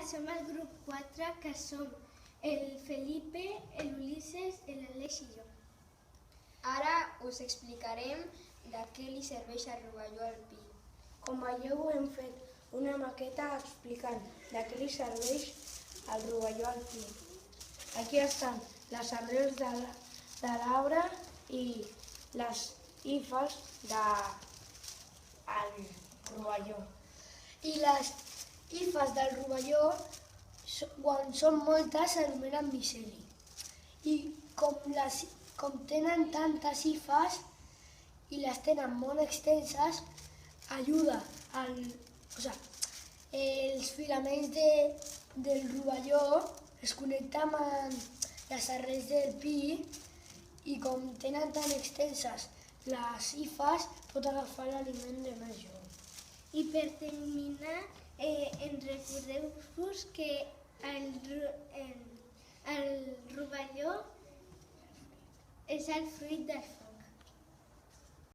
som el grup 4, que som el Felipe, l'Ulisses, l'Aleix i jo. Ara us explicarem de què li serveix el rovelló al pi. Com veieu, hem fet una maqueta explicant de què li serveix el rovelló al pi. Aquí estan les arrels de l'arbre i les hifes del rovelló. I les hifes del rovelló, quan són moltes, s'anomenen miceli. I com tenen tantes hifes i les tenen molt extenses, ajuda els filaments del rovelló es connecten amb les arrels del pi i com tenen tan extenses les hifes pot agafar l'aliment de més jove. I per terminar, recordeu-vos que el rovelló és el fruit del foc.